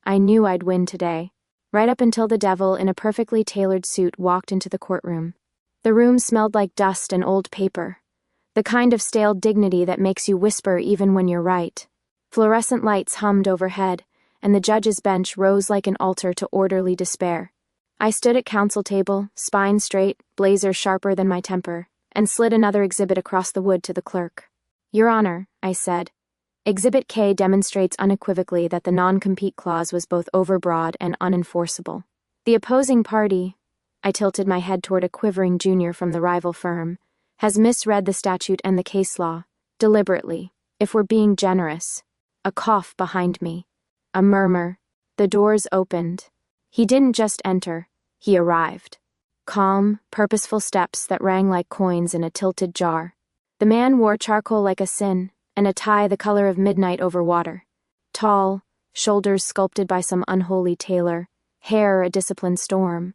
I knew I'd win today. Right up until the devil in a perfectly tailored suit walked into the courtroom. The room smelled like dust and old paper. The kind of stale dignity that makes you whisper even when you're right. Fluorescent lights hummed overhead, and the judge's bench rose like an altar to orderly despair. I stood at counsel table, spine straight, blazer sharper than my temper, and slid another exhibit across the wood to the clerk. Your Honor, I said. Exhibit K demonstrates unequivocally that the non-compete clause was both overbroad and unenforceable. The opposing party, I tilted my head toward a quivering junior from the rival firm, has misread the statute and the case law, deliberately, if we're being generous. A cough behind me. A murmur. The doors opened. He didn't just enter, he arrived. Calm, purposeful steps that rang like coins in a tilted jar. The man wore charcoal like a sin, and a tie the color of midnight over water. Tall, shoulders sculpted by some unholy tailor, hair a disciplined storm.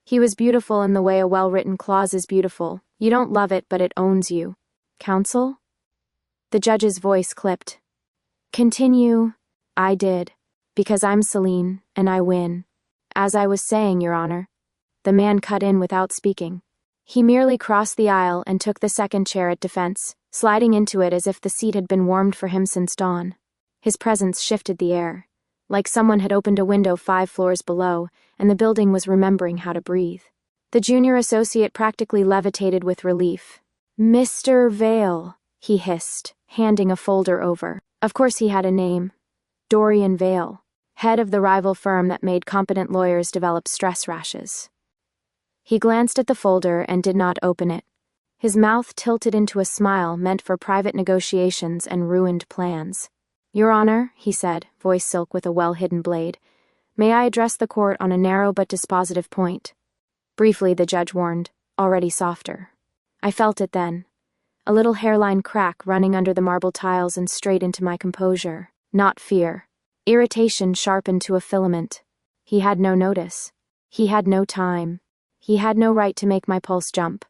He was beautiful in the way a well-written clause is beautiful. You don't love it, but it owns you. Counsel? The judge's voice clipped. Continue. I did. Because I'm Selene, and I win. As I was saying, Your Honor. The man cut in without speaking. He merely crossed the aisle and took the second chair at defense, sliding into it as if the seat had been warmed for him since dawn. His presence shifted the air, like someone had opened a window 5 floors below, and the building was remembering how to breathe. The junior associate practically levitated with relief. Mr. Vale, he hissed, handing a folder over. Of course he had a name. Dorian Vale, head of the rival firm that made competent lawyers develop stress rashes. He glanced at the folder and did not open it. His mouth tilted into a smile meant for private negotiations and ruined plans. Your Honor, he said, voice silk with a well-hidden blade, may I address the court on a narrow but dispositive point? Briefly, the judge warned, already softer. I felt it then. A little hairline crack running under the marble tiles and straight into my composure. Not fear. Irritation sharpened to a filament. He had no notice. He had no time. He had no right to make my pulse jump.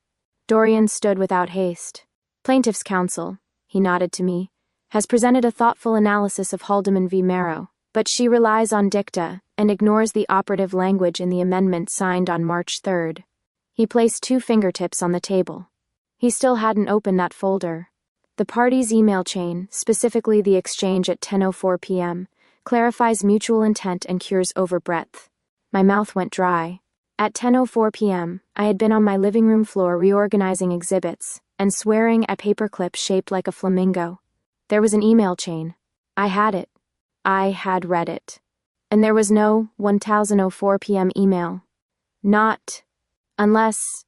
Dorian stood without haste. Plaintiff's counsel, he nodded to me, has presented a thoughtful analysis of Haldeman v. Marrow, but she relies on dicta and ignores the operative language in the amendment signed on March 3rd. He placed 2 fingertips on the table. He still hadn't opened that folder. The parties' email chain, specifically the exchange at 10:04 p.m., clarifies mutual intent and cures overbreadth. My mouth went dry. At 10:04 p.m., I had been on my living room floor reorganizing exhibits and swearing at paperclips shaped like a flamingo. There was an email chain. I had it. I had read it. And there was no 10:04 p.m. email. Not. Unless.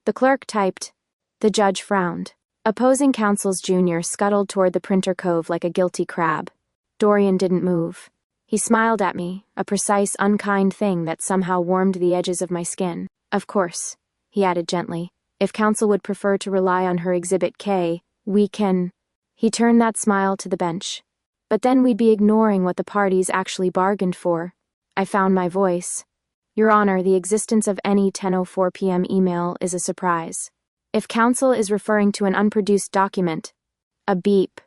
The clerk typed. The judge frowned. Opposing counsel's junior scuttled toward the printer cove like a guilty crab. Dorian didn't move. He smiled at me, a precise, unkind thing that somehow warmed the edges of my skin. Of course, he added gently, if counsel would prefer to rely on her Exhibit K, we can. He turned that smile to the bench. But then we'd be ignoring what the parties actually bargained for. I found my voice. Your Honor, the existence of any 10:04 p.m. email is a surprise. If counsel is referring to an unproduced document, a beep.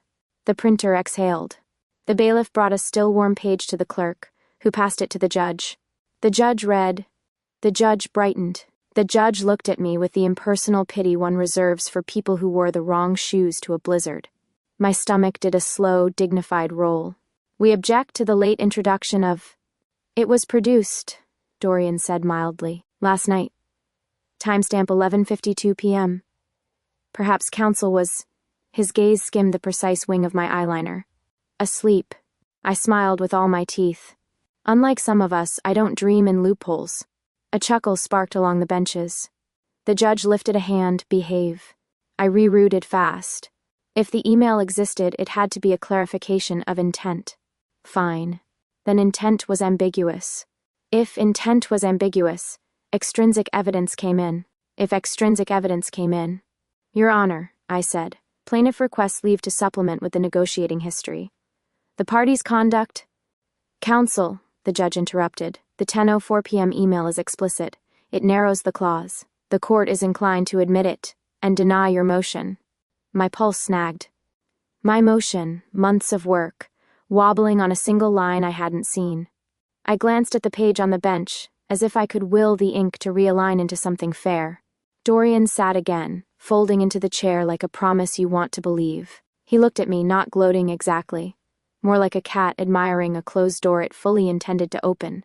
The printer exhaled. The bailiff brought a still-warm page to the clerk, who passed it to the judge. The judge read. The judge brightened. The judge looked at me with the impersonal pity one reserves for people who wore the wrong shoes to a blizzard. My stomach did a slow, dignified roll. We object to the late introduction of. It was produced, Dorian said mildly, last night. Timestamp 11:52 p.m. Perhaps counsel was. His gaze skimmed the precise wing of my eyeliner. Asleep. I smiled with all my teeth. Unlike some of us, I don't dream in loopholes. A chuckle sparked along the benches. The judge lifted a hand, behave. I rerouted fast. If the email existed, it had to be a clarification of intent. Fine. Then intent was ambiguous. If intent was ambiguous, extrinsic evidence came in. If extrinsic evidence came in. Your Honor, I said, plaintiff requests leave to supplement with the negotiating history. The party's conduct. Counsel, the judge interrupted. The 10:04 p.m. email is explicit. It narrows the clause. The court is inclined to admit it and deny your motion. My pulse snagged. My motion, months of work, wobbling on a single line I hadn't seen. I glanced at the page on the bench, as if I could will the ink to realign into something fair. Dorian sat again, folding into the chair like a promise you want to believe. He looked at me, not gloating exactly, more like a cat admiring a closed door it fully intended to open.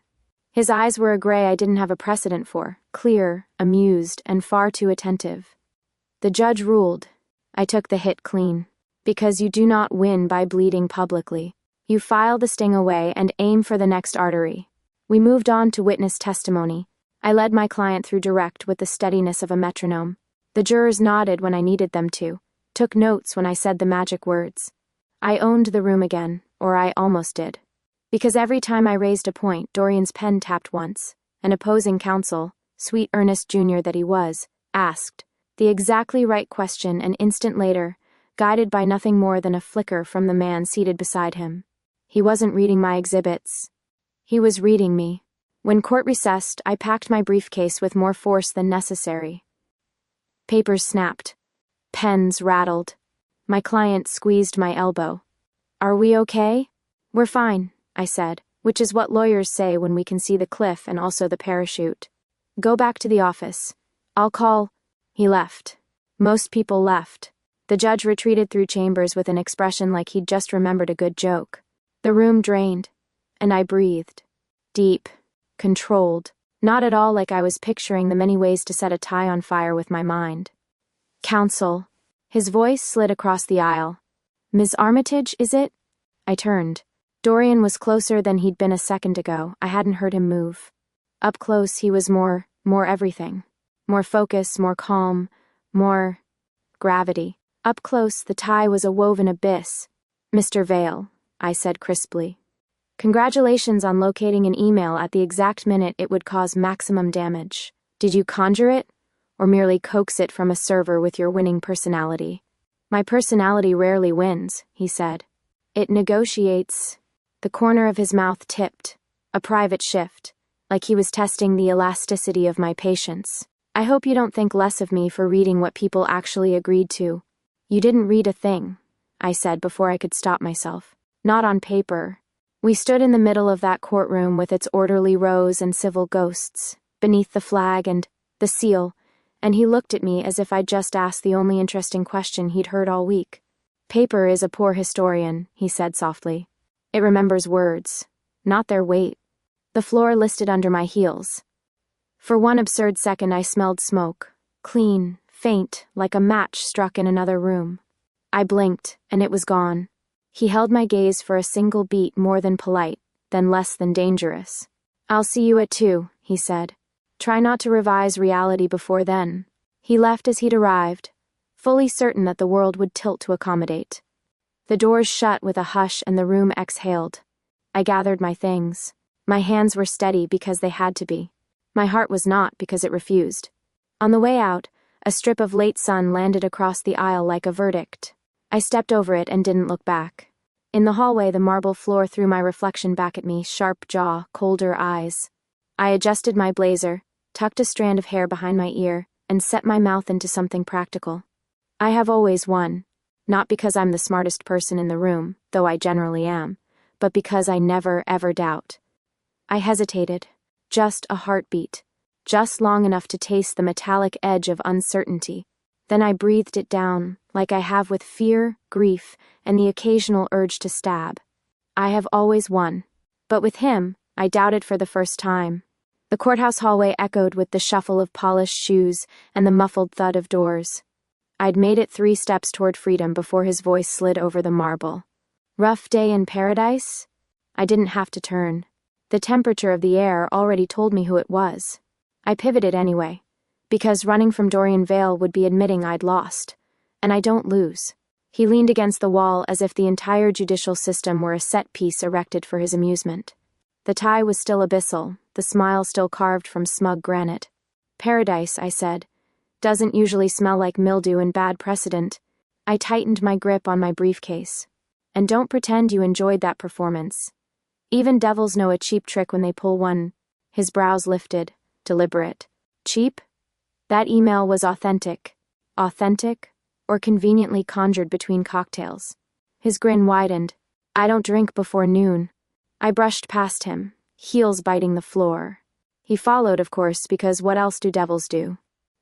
His eyes were a gray I didn't have a precedent for, clear, amused, and far too attentive. The judge ruled. I took the hit clean. Because you do not win by bleeding publicly. You file the sting away and aim for the next artery. We moved on to witness testimony. I led my client through direct with the steadiness of a metronome. The jurors nodded when I needed them to, took notes when I said the magic words. I owned the room again, or I almost did. Because every time I raised a point, Dorian's pen tapped once. An opposing counsel, sweet Ernest Jr. that he was, asked the exactly right question, and instant later, guided by nothing more than a flicker from the man seated beside him. He wasn't reading my exhibits. He was reading me. When court recessed, I packed my briefcase with more force than necessary. Papers snapped. Pens rattled. My client squeezed my elbow. "Are we okay?" "We're fine," I said, which is what lawyers say when we can see the cliff and also the parachute. "Go back to the office. I'll call." He left. Most people left. The judge retreated through chambers with an expression like he'd just remembered a good joke. The room drained, and I breathed. Deep, controlled, not at all like I was picturing the many ways to set a tie on fire with my mind. "Counsel." His voice slid across the aisle. "Ms. Armitage, is it?" I turned. Dorian was closer than he'd been a second ago. I hadn't heard him move. Up close, he was more everything. More focus, more calm, more gravity. Up close, the tie was a woven abyss. "Mr. Vale," I said crisply. "Congratulations on locating an email at the exact minute it would cause maximum damage. Did you conjure it? Or merely coax it from a server with your winning personality?" "My personality rarely wins," he said. "It negotiates." The corner of his mouth tipped. A private shift, like he was testing the elasticity of my patience. "I hope you don't think less of me for reading what people actually agreed to." "You didn't read a thing," I said before I could stop myself. "Not on paper." We stood in the middle of that courtroom with its orderly rows and civil ghosts, beneath the flag and the seal, and he looked at me as if I'd just asked the only interesting question he'd heard all week. "Paper is a poor historian," he said softly. "It remembers words, not their weight." The floor listed under my heels. For one absurd second I smelled smoke, clean, faint, like a match struck in another room. I blinked, and it was gone. He held my gaze for a single beat, more than polite, then less than dangerous. "I'll see you at 2, he said. "Try not to revise reality before then." He left as he'd arrived, fully certain that the world would tilt to accommodate. The doors shut with a hush and the room exhaled. I gathered my things. My hands were steady because they had to be. My heart was not because it refused. On the way out, a strip of late sun landed across the aisle like a verdict. I stepped over it and didn't look back. In the hallway, the marble floor threw my reflection back at me, sharp jaw, colder eyes. I adjusted my blazer, tucked a strand of hair behind my ear, and set my mouth into something practical. I have always won, not because I'm the smartest person in the room, though I generally am, but because I never, ever doubt. I hesitated, just a heartbeat, just long enough to taste the metallic edge of uncertainty. Then I breathed it down, like I have with fear, grief, and the occasional urge to stab. I have always won. But with him, I doubted for the first time. The courthouse hallway echoed with the shuffle of polished shoes and the muffled thud of doors. I'd made it 3 steps toward freedom before his voice slid over the marble. "Rough day in paradise?" I didn't have to turn. The temperature of the air already told me who it was. I pivoted anyway, because running from Dorian Vale would be admitting I'd lost. And I don't lose. He leaned against the wall as if the entire judicial system were a set piece erected for his amusement. The tie was still abyssal, the smile still carved from smug granite. "Paradise," I said, "doesn't usually smell like mildew and bad precedent." I tightened my grip on my briefcase. "And don't pretend you enjoyed that performance. Even devils know a cheap trick when they pull one." His brows lifted, deliberate. "Cheap? That email was authentic." "Authentic? Or conveniently conjured between cocktails?" His grin widened. "I don't drink before noon." I brushed past him. heels biting the floor. He followed, of course, because what else do devils do?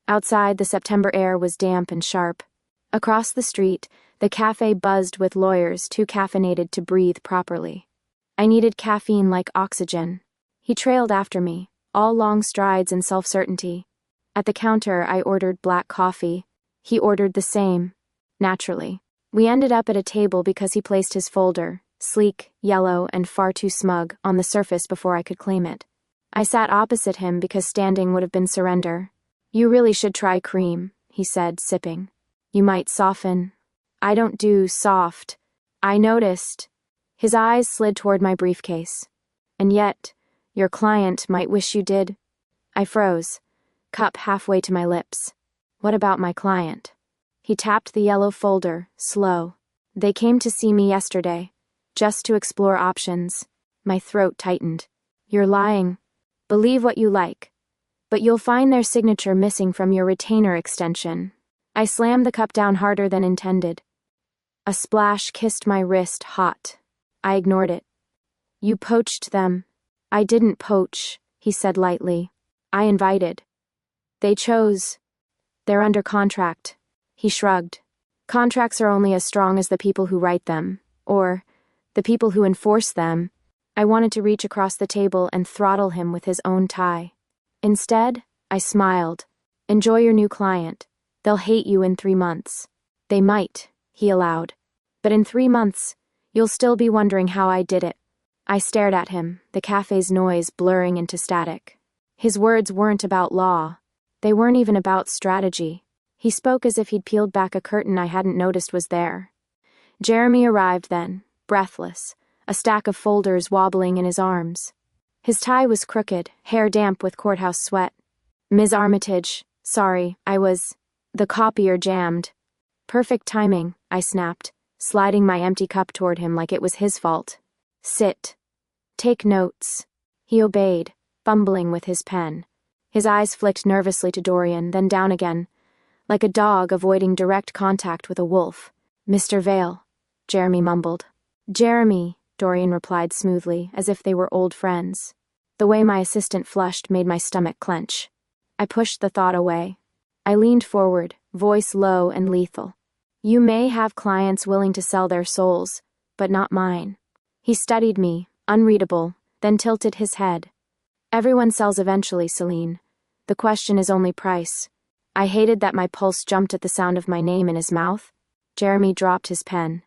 Outside, the September air was damp and sharp. Across the street, the cafe buzzed with lawyers too caffeinated to breathe properly. I needed caffeine like oxygen. He trailed after me, all long strides and self-certainty. At the counter, I ordered black coffee. He ordered the same. Naturally. We ended up at a table because he placed his folder, sleek, yellow, and far too smug, on the surface before I could claim it. I sat opposite him because standing would have been surrender. "You really should try cream," he said, sipping. "You might soften." "I don't do soft." I noticed. His eyes slid toward my briefcase. "And yet, your client might wish you did." I froze, cup halfway to my lips. "What about my client?" He tapped the yellow folder, slow. "They came to see me yesterday, just to explore options." My throat tightened. "You're lying. Believe what you like. But you'll find their signature missing from your retainer extension." I slammed the cup down harder than intended. A splash kissed my wrist hot. I ignored it. "You poached them." "I didn't poach," he said lightly. "I invited. They chose. They're under contract." He shrugged. "Contracts are only as strong as the people who write them, or the people who enforce them." I wanted to reach across the table and throttle him with his own tie. Instead, I smiled. "Enjoy your new client. They'll hate you in 3 months." "They might," he allowed. "But in 3 months, you'll still be wondering how I did it." I stared at him, the cafe's noise blurring into static. His words weren't about law. They weren't even about strategy. He spoke as if he'd peeled back a curtain I hadn't noticed was there. Jeremy arrived then, breathless, a stack of folders wobbling in his arms. His tie was crooked, hair damp with courthouse sweat. "Ms. Armitage, sorry, the copier jammed." "Perfect timing," I snapped, sliding my empty cup toward him like it was his fault. "Sit. Take notes." He obeyed, fumbling with his pen. His eyes flicked nervously to Dorian, then down again, like a dog avoiding direct contact with a wolf. "Mr. Vale," Jeremy mumbled. "Jeremy," Dorian replied smoothly, as if they were old friends. The way my assistant flushed made my stomach clench. I pushed the thought away. I leaned forward, voice low and lethal. "You may have clients willing to sell their souls, but not mine." He studied me, unreadable, then tilted his head. "Everyone sells eventually, Selene. The question is only price." I hated that my pulse jumped at the sound of my name in his mouth. Jeremy dropped his pen.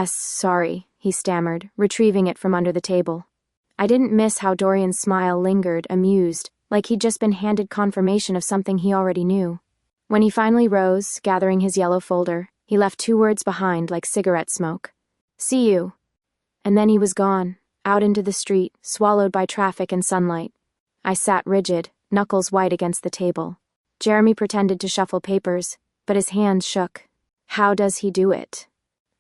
Sorry," he stammered, retrieving it from under the table. I didn't miss how Dorian's smile lingered, amused, like he'd just been handed confirmation of something he already knew. When he finally rose, gathering his yellow folder, he left 2 words behind like cigarette smoke. "See you." And then he was gone, out into the street, swallowed by traffic and sunlight. I sat rigid, knuckles white against the table. Jeremy pretended to shuffle papers, but his hands shook. "How does he do it?"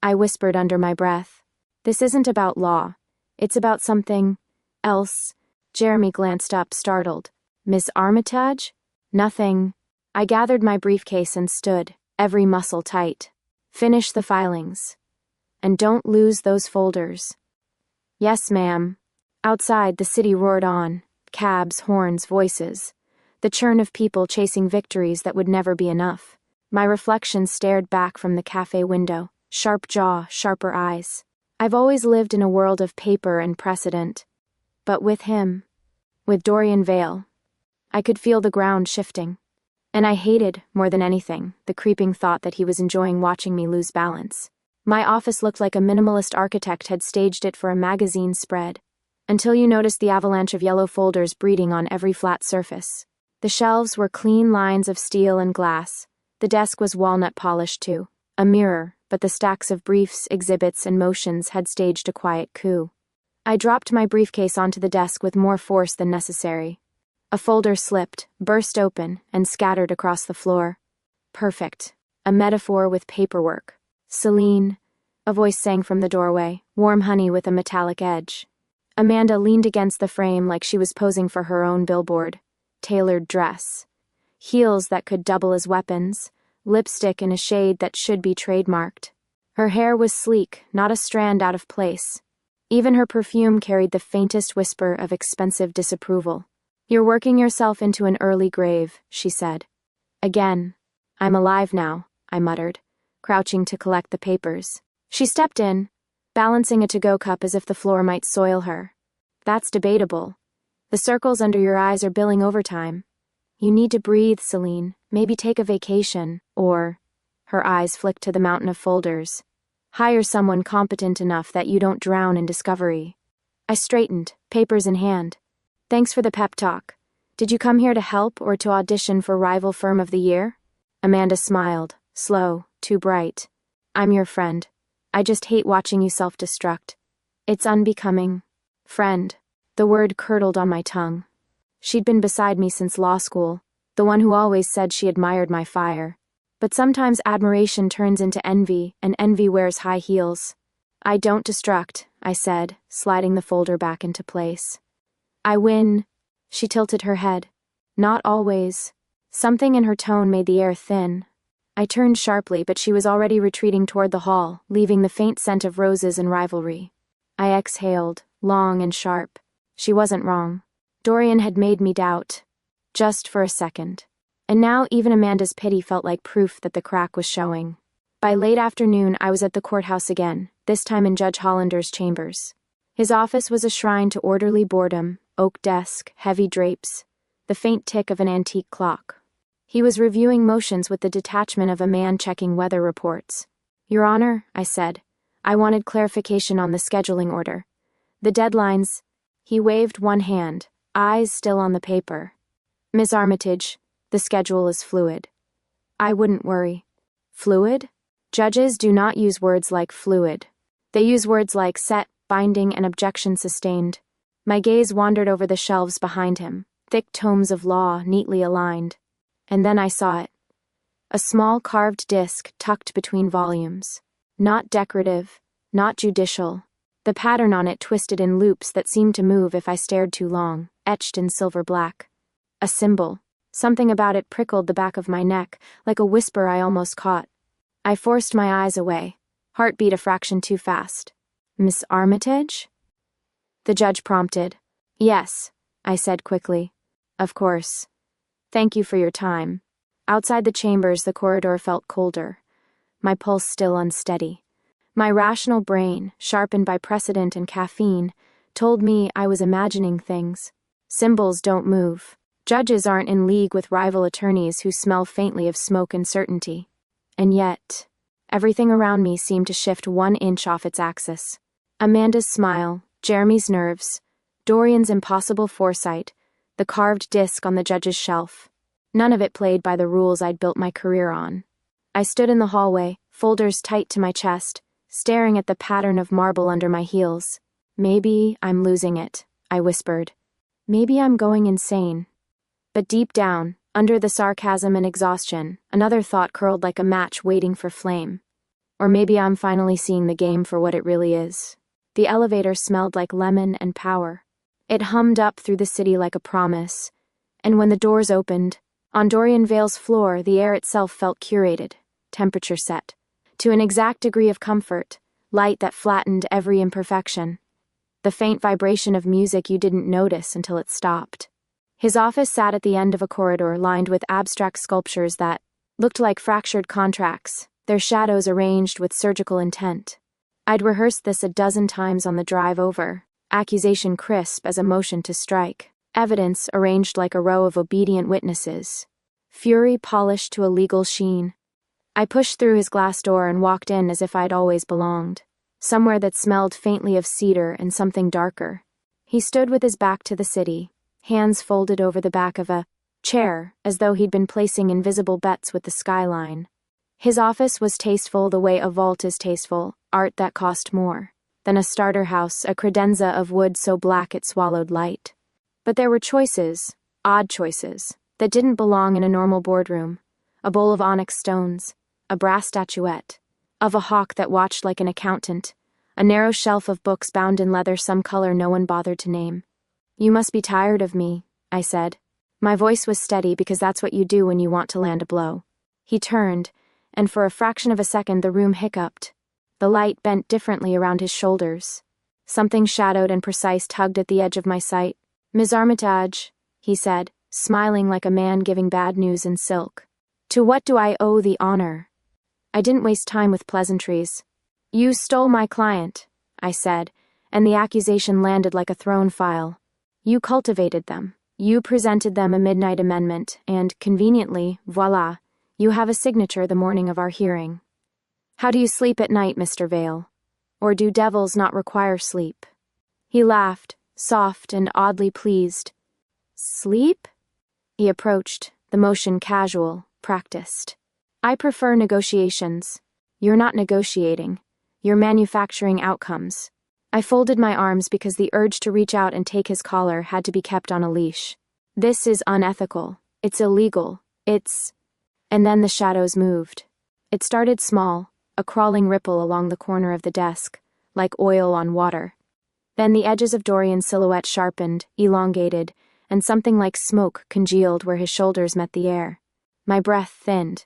I whispered under my breath. "This isn't about law. It's about something else." Jeremy glanced up, startled. "Miss Armitage?" "Nothing." I gathered my briefcase and stood, every muscle tight. "Finish the filings. And don't lose those folders." "Yes, ma'am." Outside, the city roared on. Cabs, horns, voices. The churn of people chasing victories that would never be enough. My reflection stared back from the cafe window, sharp jaw, sharper eyes. I've always lived in a world of paper and precedent. But with him, with Dorian Vale, I could feel the ground shifting. And I hated, more than anything, the creeping thought that he was enjoying watching me lose balance. My office looked like a minimalist architect had staged it for a magazine spread. Until you noticed the avalanche of yellow folders breeding on every flat surface. The shelves were clean lines of steel and glass. The desk was walnut polished too. A mirror, but the stacks of briefs, exhibits, and motions had staged a quiet coup. I dropped my briefcase onto the desk with more force than necessary. A folder slipped, burst open, and scattered across the floor. Perfect. A metaphor with paperwork. "Selene," a voice sang from the doorway, warm honey with a metallic edge. Amanda leaned against the frame like she was posing for her own billboard. Tailored dress. Heels that could double as weapons. Lipstick in a shade that should be trademarked. Her hair was sleek, not a strand out of place. Even her perfume carried the faintest whisper of expensive disapproval. "You're working yourself into an early grave," she said. "Again." "I'm alive now," I muttered, crouching to collect the papers. She stepped in, balancing a to-go cup as if the floor might soil her. "That's debatable. The circles under your eyes are billing overtime. You need to breathe, Selene. Maybe take a vacation, or..." Her eyes flicked to the mountain of folders. "Hire someone competent enough that you don't drown in discovery." I straightened, papers in hand. "Thanks for the pep talk. Did you come here to help or to audition for Rival Firm of the Year?" Amanda smiled, slow, too bright. "I'm your friend. I just hate watching you self-destruct. It's unbecoming." Friend. The word curdled on my tongue. She'd been beside me since law school, the one who always said she admired my fire. But sometimes admiration turns into envy, and envy wears high heels. "I don't destruct," I said, sliding the folder back into place. "I win." She tilted her head. "Not always." Something in her tone made the air thin. I turned sharply, but she was already retreating toward the hall, leaving the faint scent of roses and Rivalry. I exhaled, long and sharp. She wasn't wrong. Dorian had made me doubt. Just for a second. And now even Amanda's pity felt like proof that the crack was showing. By late afternoon, I was at the courthouse again, this time in Judge Hollander's chambers. His office was a shrine to orderly boredom, oak desk, heavy drapes, the faint tick of an antique clock. He was reviewing motions with the detachment of a man checking weather reports. "Your Honor," I said, "I wanted clarification on the scheduling order. The deadlines..." He waved one hand, eyes still on the paper. "Miss Armitage, the schedule is fluid." I wouldn't worry. Fluid? Judges do not use words like fluid. They use words like set, binding, and objection sustained. My gaze wandered over the shelves behind him, thick tomes of law neatly aligned. And then I saw it. A small carved disc tucked between volumes. Not decorative, not judicial. The pattern on it twisted in loops that seemed to move if I stared too long, etched in silver black. A symbol. Something about it prickled the back of my neck, like a whisper I almost caught. I forced my eyes away, heartbeat a fraction too fast. "Miss Armitage?" The judge prompted. "Yes," I said quickly. "Of course. Thank you for your time." Outside the chambers, the corridor felt colder, my pulse still unsteady. My rational brain, sharpened by precedent and caffeine, told me I was imagining things. Symbols don't move. Judges aren't in league with rival attorneys who smell faintly of smoke and certainty. And yet, everything around me seemed to shift 1 inch off its axis. Amanda's smile, Jeremy's nerves, Dorian's impossible foresight, the carved disc on the judge's shelf. None of it played by the rules I'd built my career on. I stood in the hallway, folders tight to my chest, staring at the pattern of marble under my heels. "Maybe I'm losing it," I whispered. "Maybe I'm going insane." But deep down, under the sarcasm and exhaustion, another thought curled like a match waiting for flame. Or maybe I'm finally seeing the game for what it really is. The elevator smelled like lemon and power. It hummed up through the city like a promise. And when the doors opened, on Dorian Vale's floor, the air itself felt curated, temperature set, to an exact degree of comfort, light that flattened every imperfection. The faint vibration of music you didn't notice until it stopped. His office sat at the end of a corridor lined with abstract sculptures that looked like fractured contracts, their shadows arranged with surgical intent. I'd rehearsed this a dozen times on the drive over, accusation crisp as a motion to strike, evidence arranged like a row of obedient witnesses, fury polished to a legal sheen. I pushed through his glass door and walked in as if I'd always belonged, somewhere that smelled faintly of cedar and something darker. He stood with his back to the city, hands folded over the back of a chair, as though he'd been placing invisible bets with the skyline. His office was tasteful the way a vault is tasteful, art that cost more than a starter house, a credenza of wood so black it swallowed light. But there were choices, odd choices, that didn't belong in a normal boardroom. A bowl of onyx stones, a brass statuette, of a hawk that watched like an accountant, a narrow shelf of books bound in leather some color no one bothered to name. "You must be tired of me," I said. My voice was steady because that's what you do when you want to land a blow. He turned, and for a fraction of a second the room hiccuped. The light bent differently around his shoulders. Something shadowed and precise tugged at the edge of my sight. "Miss Armitage," he said, smiling like a man giving bad news in silk. "To what do I owe the honor?" I didn't waste time with pleasantries. "You stole my client," I said, and the accusation landed like a thrown file. "You cultivated them. You presented them a midnight amendment, and, conveniently, voila, you have a signature the morning of our hearing. How do you sleep at night, Mr. Vale? Or do devils not require sleep?" He laughed, soft and oddly pleased. "Sleep?" He approached, the motion casual, practiced. "I prefer negotiations. You're not negotiating. You're manufacturing outcomes." I folded my arms because the urge to reach out and take his collar had to be kept on a leash. "This is unethical. It's illegal. It's—" And then the shadows moved. It started small, a crawling ripple along the corner of the desk, like oil on water. Then the edges of Dorian's silhouette sharpened, elongated, and something like smoke congealed where his shoulders met the air. My breath thinned.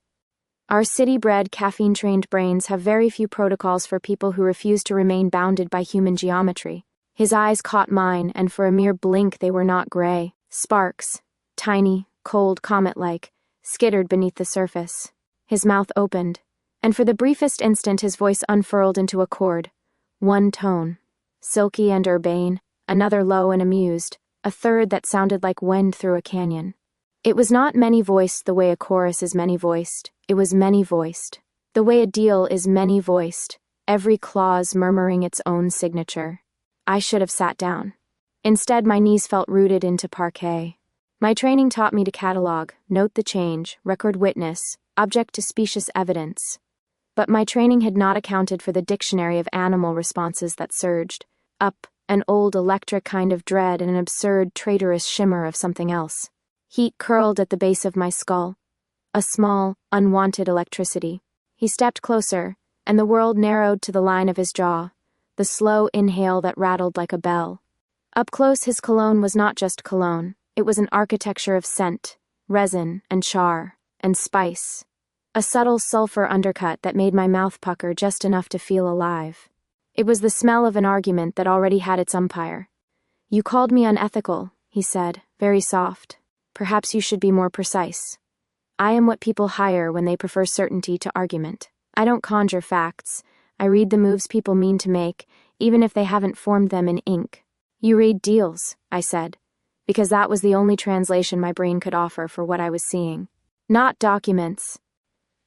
Our city-bred, caffeine-trained brains have very few protocols for people who refuse to remain bounded by human geometry. His eyes caught mine, and for a mere blink they were not gray. Sparks, tiny, cold, comet-like, skittered beneath the surface. His mouth opened, and for the briefest instant his voice unfurled into a chord. One tone, silky and urbane, another low and amused, a third that sounded like wind through a canyon. It was not many-voiced the way a chorus is many-voiced. It was many-voiced. The way a deal is many-voiced, every clause murmuring its own signature. I should have sat down. Instead, my knees felt rooted into parquet. My training taught me to catalog, note the change, record witness, object to specious evidence. But my training had not accounted for the dictionary of animal responses that surged. Up, an old electric kind of dread and an absurd, traitorous shimmer of something else. Heat curled at the base of my skull. A small, unwanted electricity. He stepped closer, and the world narrowed to the line of his jaw, the slow inhale that rattled like a bell. Up close, his cologne was not just cologne. It was an architecture of scent, resin, and char, and spice. A subtle sulfur undercut that made my mouth pucker just enough to feel alive. It was the smell of an argument that already had its umpire. "You called me unethical," he said, very soft. "Perhaps you should be more precise. I am what people hire when they prefer certainty to argument. I don't conjure facts. I read the moves people mean to make, even if they haven't formed them in ink." "You read deals," I said, because that was the only translation my brain could offer for what I was seeing. "Not documents."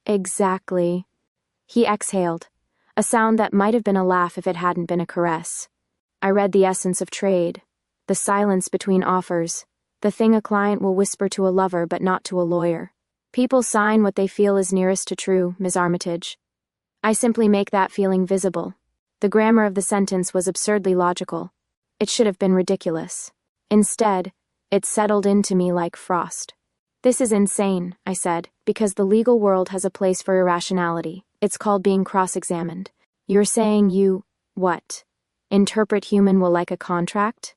"Exactly." He exhaled, a sound that might have been a laugh if it hadn't been a caress. "I read the essence of trade, the silence between offers, the thing a client will whisper to a lover but not to a lawyer. People sign what they feel is nearest to true, Miss Armitage. I simply make that feeling visible." The grammar of the sentence was absurdly logical. It should have been ridiculous. Instead, it settled into me like frost. "This is insane," I said, "because the legal world has a place for irrationality. It's called being cross-examined. You're saying you, what, interpret human will like a contract?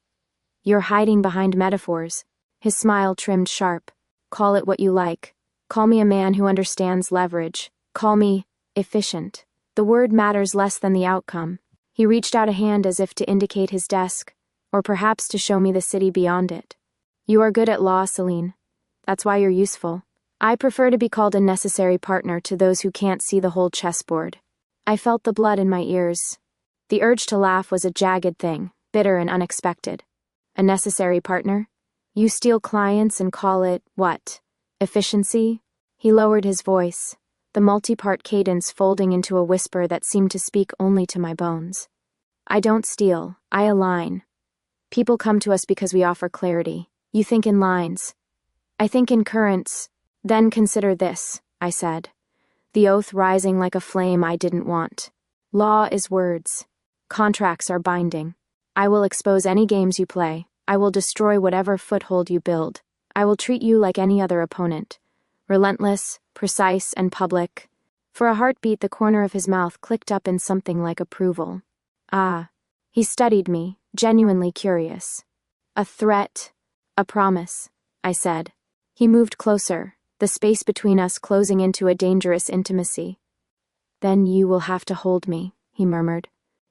You're hiding behind metaphors." His smile trimmed sharp. "Call it what you like. Call me a man who understands leverage. Call me efficient. The word matters less than the outcome." He reached out a hand as if to indicate his desk, or perhaps to show me the city beyond it. "You are good at law, Selene. That's why you're useful. I prefer to be called a necessary partner to those who can't see the whole chessboard." I felt the blood in my ears. The urge to laugh was a jagged thing, bitter and unexpected. A necessary partner? You steal clients and call it, what, efficiency? He lowered his voice, the multi-part cadence folding into a whisper that seemed to speak only to my bones. "I don't steal, I align. People come to us because we offer clarity. You think in lines. I think in currents. Then consider this," I said, the oath rising like a flame I didn't want. "Law is words. Contracts are binding. I will expose any games you play. I will destroy whatever foothold you build. I will treat you like any other opponent. Relentless, precise, and public." For a heartbeat, the corner of his mouth clicked up in something like approval. "Ah." He studied me, genuinely curious. "A threat, a promise," I said. He moved closer, the space between us closing into a dangerous intimacy. "Then you will have to hold me," he murmured.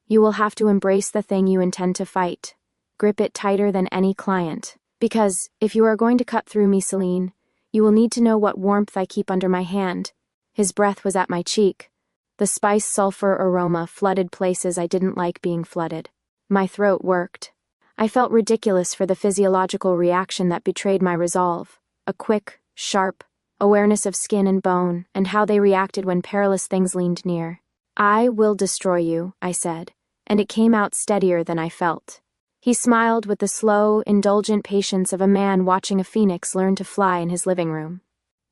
You will have to embrace the thing you intend to fight. Grip it tighter than any client. Because, if you are going to cut through me, Selene, you will need to know what warmth I keep under my hand. His breath was at my cheek. The spice sulfur aroma flooded places I didn't like being flooded. My throat worked. I felt ridiculous for the physiological reaction that betrayed my resolve. A quick, sharp awareness of skin and bone, and how they reacted when perilous things leaned near. I will destroy you, I said, and it came out steadier than I felt. He smiled with the slow, indulgent patience of a man watching a phoenix learn to fly in his living room.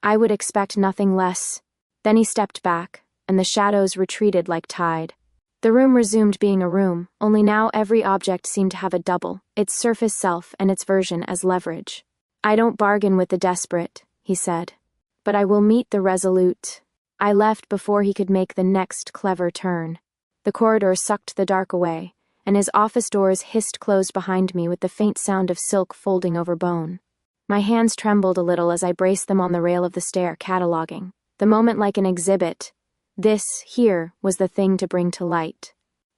I would expect nothing less. Then he stepped back, and the shadows retreated like tide. The room resumed being a room, only now every object seemed to have a double, its surface self and its version as leverage. I don't bargain with the desperate, he said. But I will meet the resolute. I left before he could make the next clever turn. The corridor sucked the dark away, and his office doors hissed closed behind me with the faint sound of silk folding over bone. My hands trembled a little as I braced them on the rail of the stair, cataloging. The moment like an exhibit. This, here, was the thing to bring to light.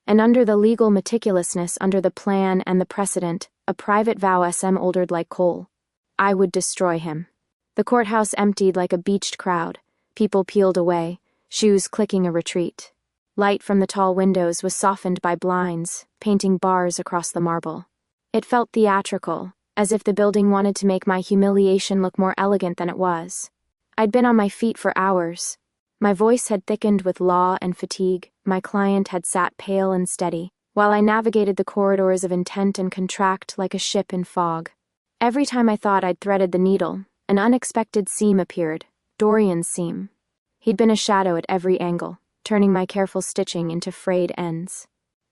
And under the legal meticulousness, under the plan and the precedent, a private vow oldered like coal. I would destroy him. The courthouse emptied like a beached crowd. People peeled away, shoes clicking a retreat. Light from the tall windows was softened by blinds, painting bars across the marble. It felt theatrical, as if the building wanted to make my humiliation look more elegant than it was. I'd been on my feet for hours. My voice had thickened with law and fatigue. My client had sat pale and steady, while I navigated the corridors of intent and contract like a ship in fog. Every time I thought I'd threaded the needle, an unexpected seam appeared, Dorian's seam. He'd been a shadow at every angle, turning my careful stitching into frayed ends.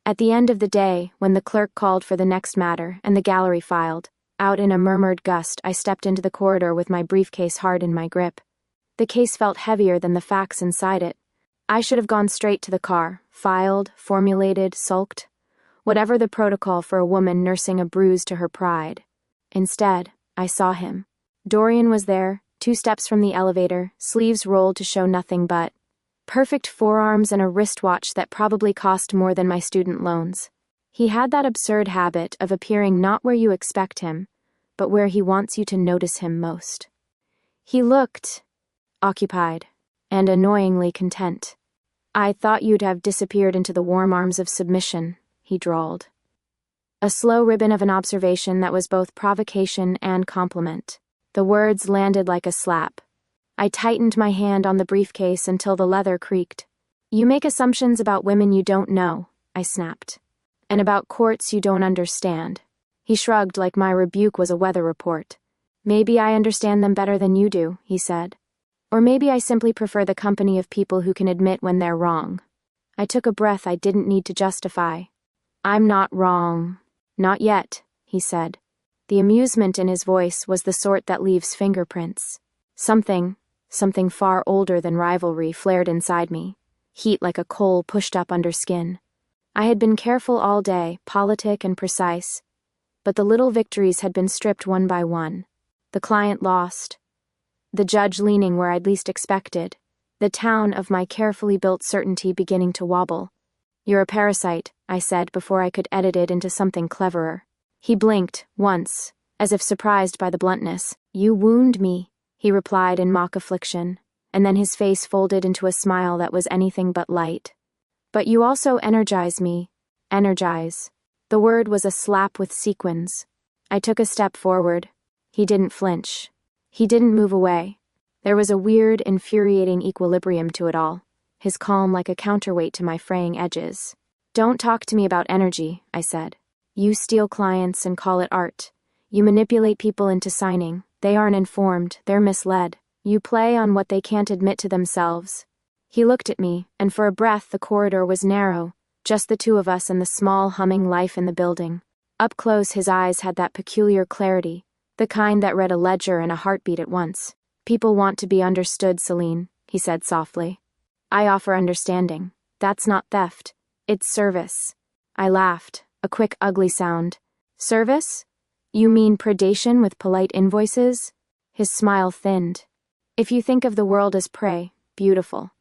At the end of the day, when the clerk called for the next matter and the gallery filed, out in a murmured gust I stepped into the corridor with my briefcase hard in my grip. The case felt heavier than the facts inside it. I should have gone straight to the car, filed, formulated, sulked. Whatever the protocol for a woman nursing a bruise to her pride. Instead, I saw him. Dorian was there, 2 steps from the elevator, sleeves rolled to show nothing but perfect forearms and a wristwatch that probably cost more than my student loans. He had that absurd habit of appearing not where you expect him, but where he wants you to notice him most. He looked occupied and annoyingly content. I thought you'd have disappeared into the warm arms of submission, he drawled. A slow ribbon of an observation that was both provocation and compliment. The words landed like a slap. I tightened my hand on the briefcase until the leather creaked. You make assumptions about women you don't know, I snapped. And about courts you don't understand. He shrugged like my rebuke was a weather report. Maybe I understand them better than you do, he said. Or maybe I simply prefer the company of people who can admit when they're wrong. I took a breath I didn't need to justify. I'm not wrong. Not yet, he said. The amusement in his voice was the sort that leaves fingerprints. Something far older than rivalry flared inside me, heat like a coal pushed up under skin. I had been careful all day, politic and precise, but the little victories had been stripped one by one. The client lost. The judge leaning where I'd least expected. The town of my carefully built certainty beginning to wobble. You're a parasite, I said before I could edit it into something cleverer. He blinked, once, as if surprised by the bluntness. You wound me, he replied in mock affliction, and then his face folded into a smile that was anything but light. But you also energize me. Energize. The word was a slap with sequins. I took a step forward. He didn't flinch. He didn't move away. There was a weird, infuriating equilibrium to it all, his calm like a counterweight to my fraying edges. Don't talk to me about energy, I said. You steal clients and call it art. You manipulate people into signing. They aren't informed, they're misled. You play on what they can't admit to themselves. He looked at me, and for a breath the corridor was narrow, just the two of us and the small humming life in the building. Up close his eyes had that peculiar clarity, the kind that read a ledger and a heartbeat at once. People want to be understood, Selene, he said softly. I offer understanding. That's not theft. It's service. I laughed, a quick ugly sound. Service? You mean predation with polite invoices? His smile thinned. If you think of the world as prey, beautiful.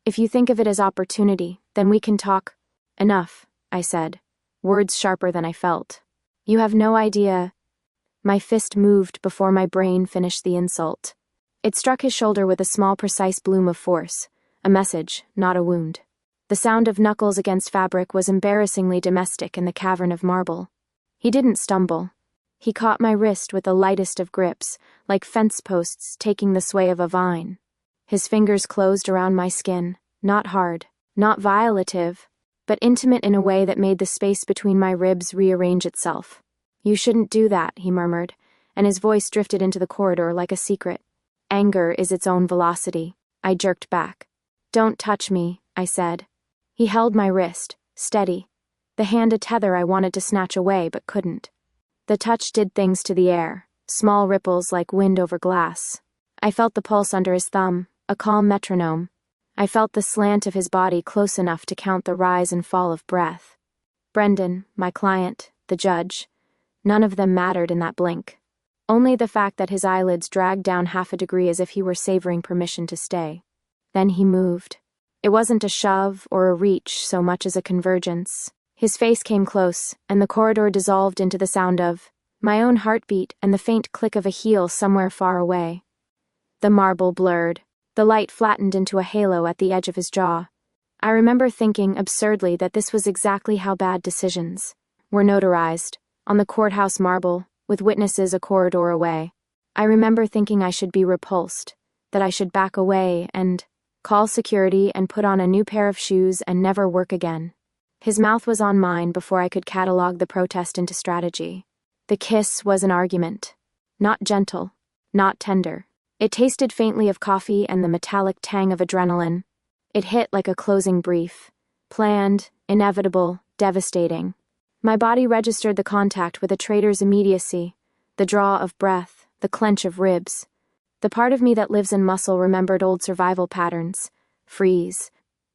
If you think of it as opportunity, then we can talk. Enough. I said, words sharper than I felt. You have no idea. My fist moved before my brain finished the insult. It struck his shoulder with a small, precise bloom of force, a message, not a wound. The sound of knuckles against fabric was embarrassingly domestic in the cavern of marble. He didn't stumble. He caught my wrist with the lightest of grips, like fence posts taking the sway of a vine. His fingers closed around my skin, not hard, not violative, but intimate in a way that made the space between my ribs rearrange itself. You shouldn't do that, he murmured, and his voice drifted into the corridor like a secret. Anger is its own velocity. I jerked back. Don't touch me, I said. He held my wrist, steady, the hand a tether I wanted to snatch away but couldn't. The touch did things to the air, small ripples like wind over glass. I felt the pulse under his thumb, a calm metronome. I felt the slant of his body close enough to count the rise and fall of breath. Brendan, my client, the judge, none of them mattered in that blink. Only the fact that his eyelids dragged down half a degree as if he were savoring permission to stay. Then he moved. It wasn't a shove or a reach so much as a convergence. His face came close, and the corridor dissolved into the sound of my own heartbeat and the faint click of a heel somewhere far away. The marble blurred. The light flattened into a halo at the edge of his jaw. I remember thinking absurdly that this was exactly how bad decisions were notarized, on the courthouse marble, with witnesses a corridor away. I remember thinking I should be repulsed, that I should back away and call security and put on a new pair of shoes and never work again. His mouth was on mine before I could catalog the protest into strategy. The kiss was an argument. Not gentle, not tender. It tasted faintly of coffee and the metallic tang of adrenaline. It hit like a closing brief. Planned, inevitable, devastating. My body registered the contact with a traitor's immediacy, the draw of breath, the clench of ribs. The part of me that lives in muscle remembered old survival patterns. Freeze,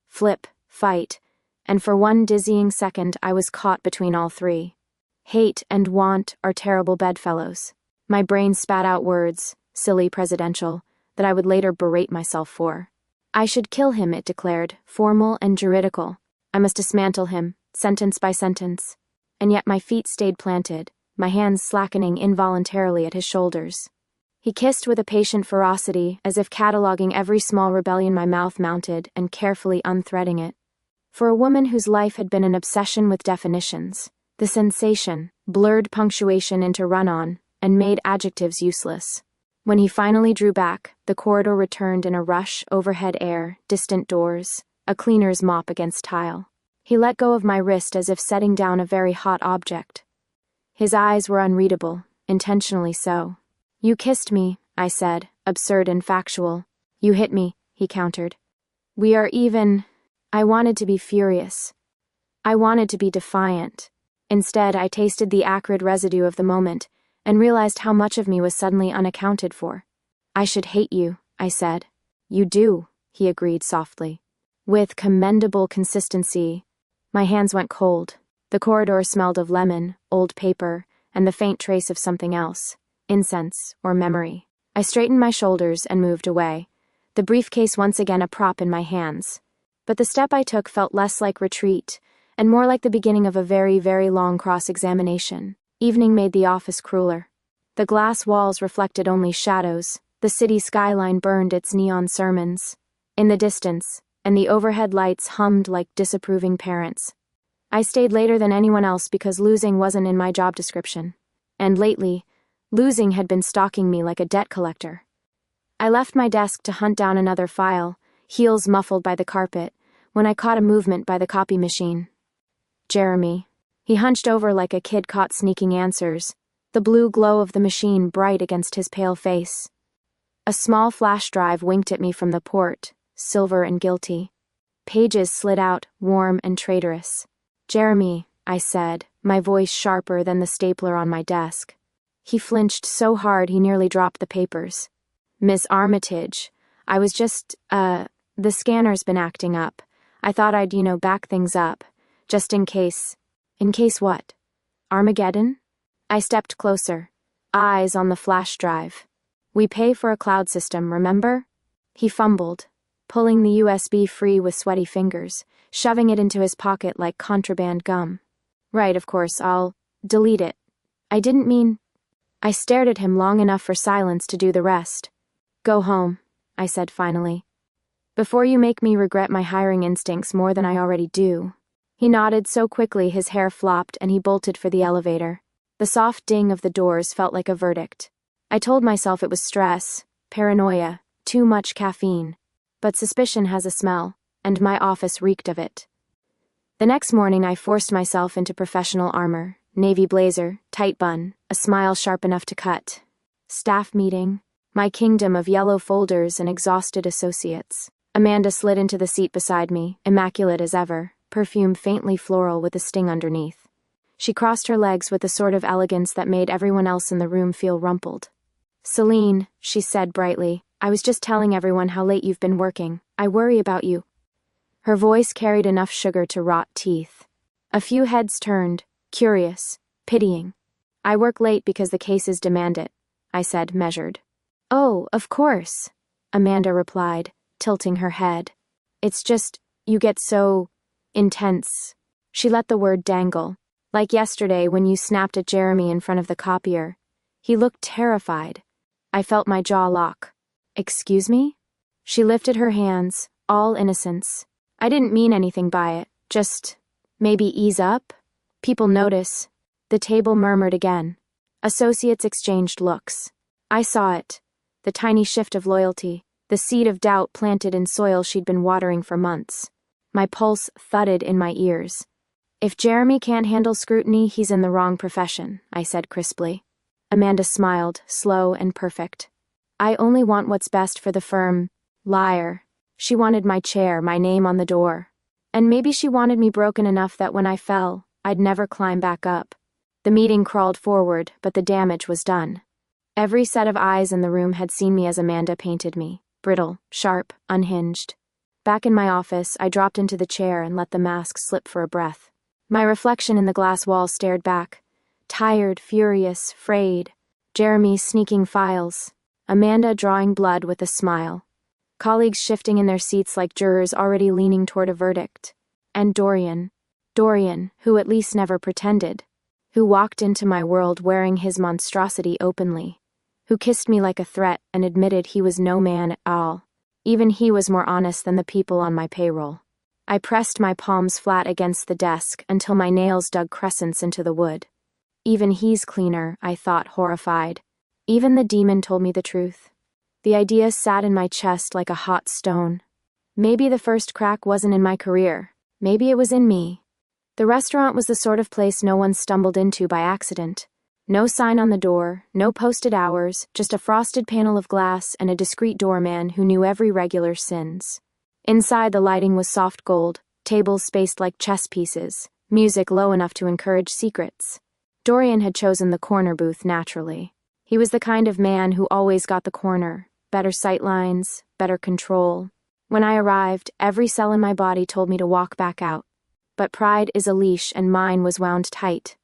flip, fight, and for one dizzying second I was caught between all three. Hate and want are terrible bedfellows. My brain spat out words, silly presidential, that I would later berate myself for. I should kill him, it declared, formal and juridical. I must dismantle him, sentence by sentence. And yet my feet stayed planted, my hands slackening involuntarily at his shoulders. He kissed with a patient ferocity, as if cataloging every small rebellion my mouth mounted and carefully unthreading it. For a woman whose life had been an obsession with definitions, the sensation blurred punctuation into run-on and made adjectives useless. When he finally drew back, the corridor returned in a rush, overhead air, distant doors, a cleaner's mop against tile. He let go of my wrist as if setting down a very hot object. His eyes were unreadable, intentionally so. You kissed me, I said, absurd and factual. You hit me, he countered. We are even. I wanted to be furious. I wanted to be defiant. Instead, I tasted the acrid residue of the moment, and realized how much of me was suddenly unaccounted for. I should hate you, I said. You do, he agreed softly. With commendable consistency. My hands went cold. The corridor smelled of lemon, old paper, and the faint trace of something else, incense or memory. I straightened my shoulders and moved away, the briefcase once again a prop in my hands. But the step I took felt less like retreat, and more like the beginning of a very, very long cross-examination. Evening made the office crueler. The glass walls reflected only shadows. The city skyline burned its neon sermons. In the distance, and the overhead lights hummed like disapproving parents. I stayed later than anyone else because losing wasn't in my job description. And lately, losing had been stalking me like a debt collector. I left my desk to hunt down another file, heels muffled by the carpet, when I caught a movement by the copy machine. Jeremy. He hunched over like a kid caught sneaking answers, the blue glow of the machine bright against his pale face. A small flash drive winked at me from the port, silver and guilty. Pages slid out, warm and traitorous. Jeremy, I said, my voice sharper than the stapler on my desk. He flinched so hard he nearly dropped the papers. Miss Armitage, I was just, the scanner's been acting up. I thought I'd, back things up, just in case. In case what? Armageddon? I stepped closer, eyes on the flash drive. We pay for a cloud system, remember? He fumbled, pulling the USB free with sweaty fingers, shoving it into his pocket like contraband gum. Right, of course, I'll delete it. I didn't mean... I stared at him long enough for silence to do the rest. Go home, I said finally. Before you make me regret my hiring instincts more than I already do. He nodded so quickly his hair flopped and he bolted for the elevator. The soft ding of the doors felt like a verdict. I told myself it was stress, paranoia, too much caffeine. But suspicion has a smell, and my office reeked of it. The next morning I forced myself into professional armor, navy blazer, tight bun, a smile sharp enough to cut. Staff meeting, my kingdom of yellow folders and exhausted associates. Amanda slid into the seat beside me, immaculate as ever, perfume faintly floral with a sting underneath. She crossed her legs with a sort of elegance that made everyone else in the room feel rumpled. Selene, she said brightly, I was just telling everyone how late you've been working. I worry about you. Her voice carried enough sugar to rot teeth. A few heads turned, curious, pitying. I work late because the cases demand it, I said, measured. Oh, of course, Amanda replied, tilting her head. It's just, you get so... intense. She let the word dangle. Like yesterday when you snapped at Jeremy in front of the copier. He looked terrified. I felt my jaw lock. Excuse me? She lifted her hands, all innocence. I didn't mean anything by it, just... maybe ease up? People notice. The table murmured again. Associates exchanged looks. I saw it. The tiny shift of loyalty, the seed of doubt planted in soil she'd been watering for months. My pulse thudded in my ears. If Jeremy can't handle scrutiny, he's in the wrong profession, I said crisply. Amanda smiled, slow and perfect. I only want what's best for the firm. Liar. She wanted my chair, my name on the door. And maybe she wanted me broken enough that when I fell, I'd never climb back up. The meeting crawled forward, but the damage was done. Every set of eyes in the room had seen me as Amanda painted me. Brittle, sharp, unhinged. Back in my office, I dropped into the chair and let the mask slip for a breath. My reflection in the glass wall stared back. Tired, furious, frayed. Jeremy sneaking files. Amanda drawing blood with a smile. Colleagues shifting in their seats like jurors already leaning toward a verdict. And Dorian, who at least never pretended. Who walked into my world wearing his monstrosity openly. Who kissed me like a threat and admitted he was no man at all. Even he was more honest than the people on my payroll. I pressed my palms flat against the desk until my nails dug crescents into the wood. Even he's cleaner, I thought, horrified. Even the demon told me the truth. The idea sat in my chest like a hot stone. Maybe the first crack wasn't in my career. Maybe it was in me. The restaurant was the sort of place no one stumbled into by accident. No sign on the door, no posted hours, just a frosted panel of glass and a discreet doorman who knew every regular's sins. Inside, the lighting was soft gold, tables spaced like chess pieces, music low enough to encourage secrets. Dorian had chosen the corner booth naturally. He was the kind of man who always got the corner, better sightlines, better control. When I arrived, every cell in my body told me to walk back out. But pride is a leash and mine was wound tight.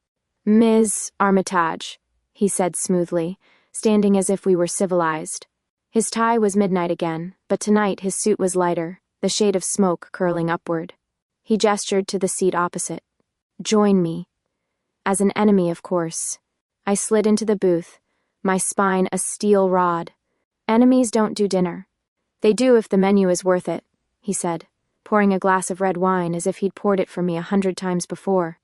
Ms. Armitage, he said smoothly, standing as if we were civilized. His tie was midnight again, but tonight his suit was lighter, the shade of smoke curling upward. He gestured to the seat opposite. Join me. As an enemy, of course. I slid into the booth, my spine a steel rod. Enemies don't do dinner. They do if the menu is worth it, he said, pouring a glass of red wine as if he'd poured it for me 100 times before.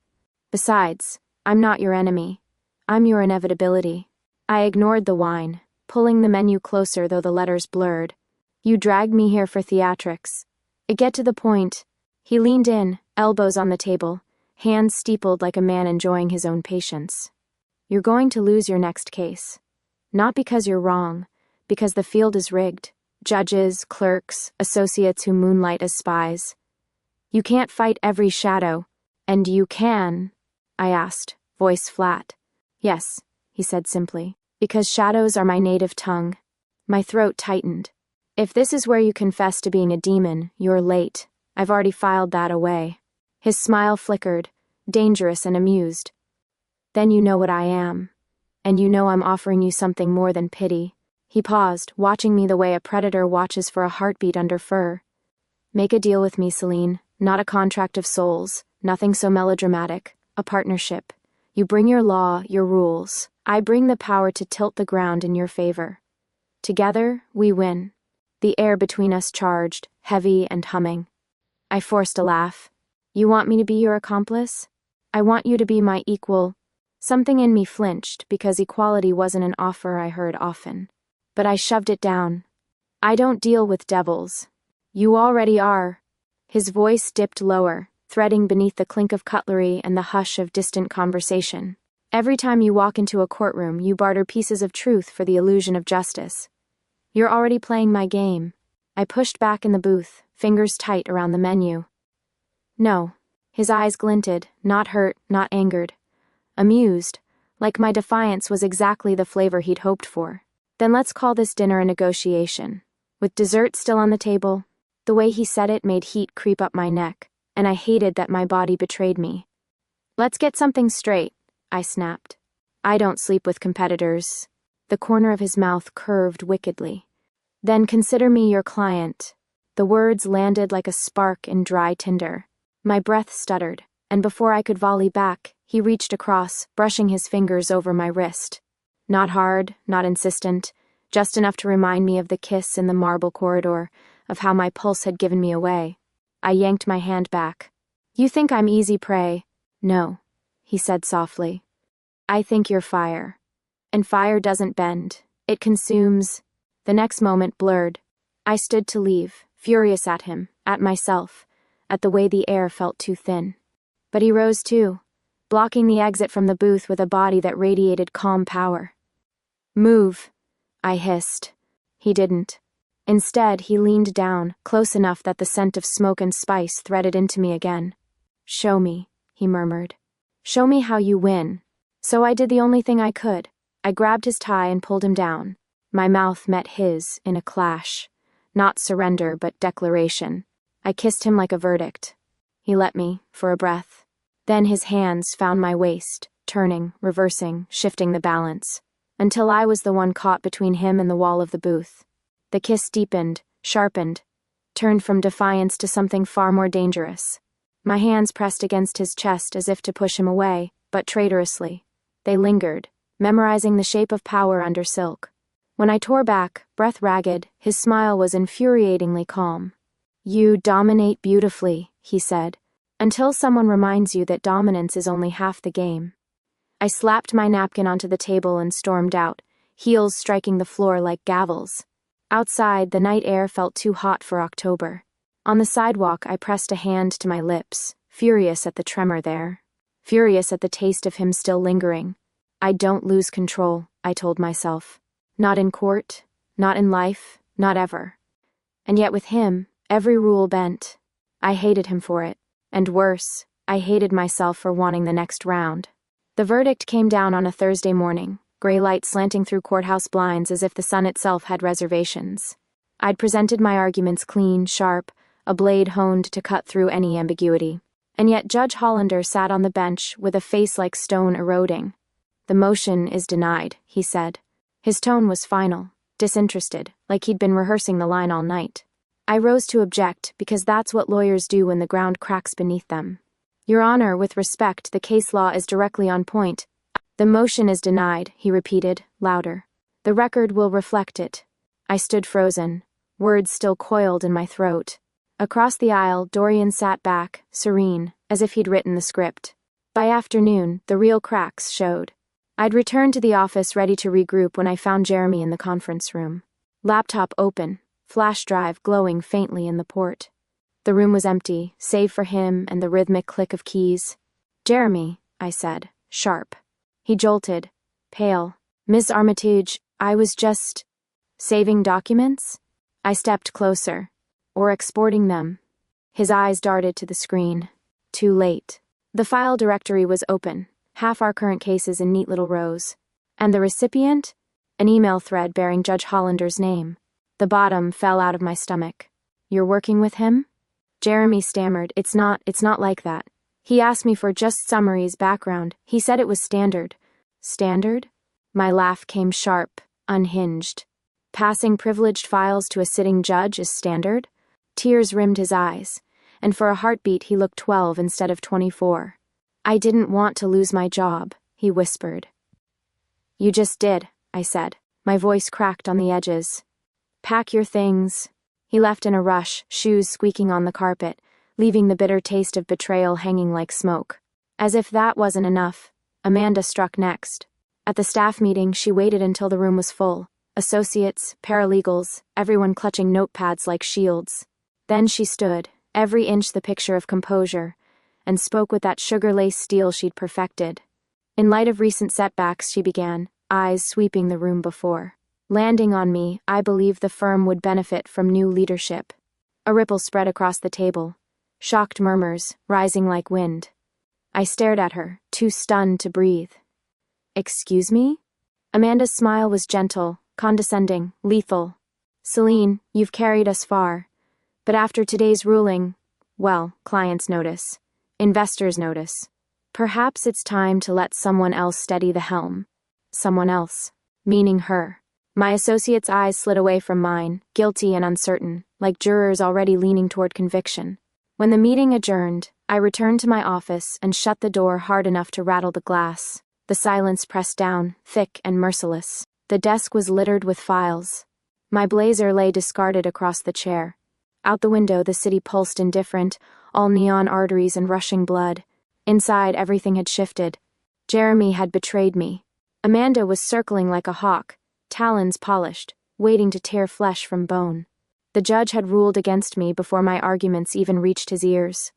Besides, I'm not your enemy. I'm your inevitability. I ignored the wine, pulling the menu closer though the letters blurred. You dragged me here for theatrics. Get to the point. He leaned in, elbows on the table, hands steepled like a man enjoying his own patience. You're going to lose your next case. Not because you're wrong, because the field is rigged. Judges, clerks, associates who moonlight as spies. You can't fight every shadow. And you can, I asked, voice flat. Yes, he said simply, because shadows are my native tongue. My throat tightened. If this is where you confess to being a demon, you're late. I've already filed that away. His smile flickered, dangerous and amused. Then you know what I am. And you know I'm offering you something more than pity. He paused, watching me the way a predator watches for a heartbeat under fur. Make a deal with me, Selene. Not a contract of souls, nothing so melodramatic, a partnership. You bring your law, your rules. I bring the power to tilt the ground in your favor. Together, we win. The air between us charged, heavy and humming. I forced a laugh. You want me to be your accomplice? I want you to be my equal. Something in me flinched because equality wasn't an offer I heard often. But I shoved it down. I don't deal with devils. You already are. His voice dipped lower, threading beneath the clink of cutlery and the hush of distant conversation. Every time you walk into a courtroom, you barter pieces of truth for the illusion of justice. You're already playing my game. I pushed back in the booth, fingers tight around the menu. No. His eyes glinted, not hurt, not angered. Amused, like my defiance was exactly the flavor he'd hoped for. Then let's call this dinner a negotiation. With dessert still on the table, the way he said it made heat creep up my neck, and I hated that my body betrayed me. Let's get something straight, I snapped. I don't sleep with competitors. The corner of his mouth curved wickedly. Then consider me your client. The words landed like a spark in dry tinder. My breath stuttered, and before I could volley back, he reached across, brushing his fingers over my wrist. Not hard, not insistent, just enough to remind me of the kiss in the marble corridor, of how my pulse had given me away. I yanked my hand back. You think I'm easy prey? No, he said softly. I think you're fire. And fire doesn't bend. It consumes. The next moment blurred. I stood to leave, furious at him, at myself, at the way the air felt too thin. But he rose too, blocking the exit from the booth with a body that radiated calm power. Move, I hissed. He didn't. Instead, he leaned down, close enough that the scent of smoke and spice threaded into me again. Show me, he murmured. Show me how you win. So I did the only thing I could. I grabbed his tie and pulled him down. My mouth met his in a clash. Not surrender, but declaration. I kissed him like a verdict. He let me, for a breath. Then his hands found my waist, turning, reversing, shifting the balance, until I was the one caught between him and the wall of the booth. The kiss deepened, sharpened, turned from defiance to something far more dangerous. My hands pressed against his chest as if to push him away, but traitorously. They lingered, memorizing the shape of power under silk. When I tore back, breath ragged, his smile was infuriatingly calm. You dominate beautifully, he said, until someone reminds you that dominance is only half the game. I slapped my napkin onto the table and stormed out, heels striking the floor like gavels. Outside, the night air felt too hot for October. On the sidewalk, I pressed a hand to my lips, furious at the tremor there. Furious at the taste of him still lingering. I don't lose control, I told myself. Not in court, not in life, not ever. And yet with him, every rule bent. I hated him for it. And worse, I hated myself for wanting the next round. The verdict came down on a Thursday morning, gray light slanting through courthouse blinds as if the sun itself had reservations. I'd presented my arguments clean, sharp, a blade honed to cut through any ambiguity. And yet Judge Hollander sat on the bench with a face like stone eroding. The motion is denied, he said. His tone was final, disinterested, like he'd been rehearsing the line all night. I rose to object, because that's what lawyers do when the ground cracks beneath them. Your Honor, with respect, the case law is directly on point. The motion is denied, he repeated, louder. The record will reflect it. I stood frozen, words still coiled in my throat. Across the aisle, Dorian sat back, serene, as if he'd written the script. By afternoon, the real cracks showed. I'd returned to the office ready to regroup when I found Jeremy in the conference room. Laptop open, flash drive glowing faintly in the port. The room was empty, save for him and the rhythmic click of keys. Jeremy, I said, sharp. He jolted, pale. Miss Armitage, I was just... saving documents? I stepped closer. Or exporting them. His eyes darted to the screen. Too late. The file directory was open, half our current cases in neat little rows. And the recipient? An email thread bearing Judge Hollander's name. The bottom fell out of my stomach. You're working with him? Jeremy stammered, It's not like that. He asked me for just summaries, background. He said it was standard. Standard? My laugh came sharp, unhinged. Passing privileged files to a sitting judge is standard? Tears rimmed his eyes, and for a heartbeat he looked 12 instead of 24. "I didn't want to lose my job," he whispered. "You just did," I said. My voice cracked on the edges. "Pack your things." He left in a rush, shoes squeaking on the carpet, leaving the bitter taste of betrayal hanging like smoke. As if that wasn't enough, Amanda struck next. At the staff meeting, she waited until the room was full. Associates, paralegals, everyone clutching notepads like shields. Then she stood, every inch the picture of composure, and spoke with that sugar-laced steel she'd perfected. In light of recent setbacks, she began, eyes sweeping the room before. Landing on me, I believed the firm would benefit from new leadership. A ripple spread across the table. Shocked murmurs, rising like wind. I stared at her, too stunned to breathe. "Excuse me?" Amanda's smile was gentle, condescending, lethal. "Selene, you've carried us far. But after today's ruling, well, clients notice. Investors notice. Perhaps it's time to let someone else steady the helm." Someone else. Meaning her. My associate's eyes slid away from mine, guilty and uncertain, like jurors already leaning toward conviction. When the meeting adjourned, I returned to my office and shut the door hard enough to rattle the glass. The silence pressed down, thick and merciless. The desk was littered with files. My blazer lay discarded across the chair. Out the window, the city pulsed indifferent, all neon arteries and rushing blood. Inside, everything had shifted. Jeremy had betrayed me. Amanda was circling like a hawk, talons polished, waiting to tear flesh from bone. The judge had ruled against me before my arguments even reached his ears.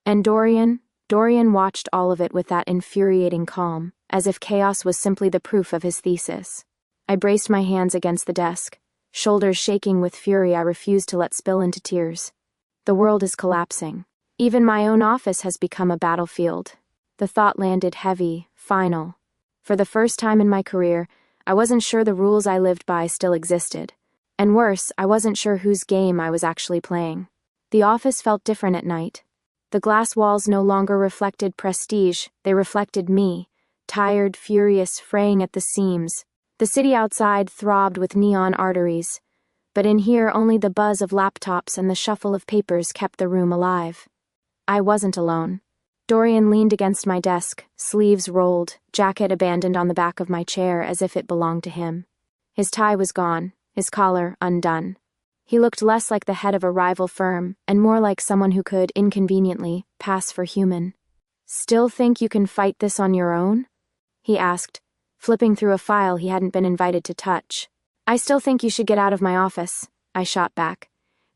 And Dorian watched all of it with that infuriating calm, as if chaos was simply the proof of his thesis. I braced my hands against the desk, shoulders shaking with fury I refused to let spill into tears. The world is collapsing. Even my own office has become a battlefield. The thought landed heavy, final. For the first time in my career, I wasn't sure the rules I lived by still existed. And worse, I wasn't sure whose game I was actually playing. The office felt different at night. The glass walls no longer reflected prestige, they reflected me, tired, furious, fraying at the seams. The city outside throbbed with neon arteries, but in here only the buzz of laptops and the shuffle of papers kept the room alive. I wasn't alone. Dorian leaned against my desk, sleeves rolled, jacket abandoned on the back of my chair as if it belonged to him. His tie was gone, his collar undone. He looked less like the head of a rival firm, and more like someone who could, inconveniently, pass for human. "Still think you can fight this on your own?" he asked, flipping through a file he hadn't been invited to touch. "I still think you should get out of my office," I shot back,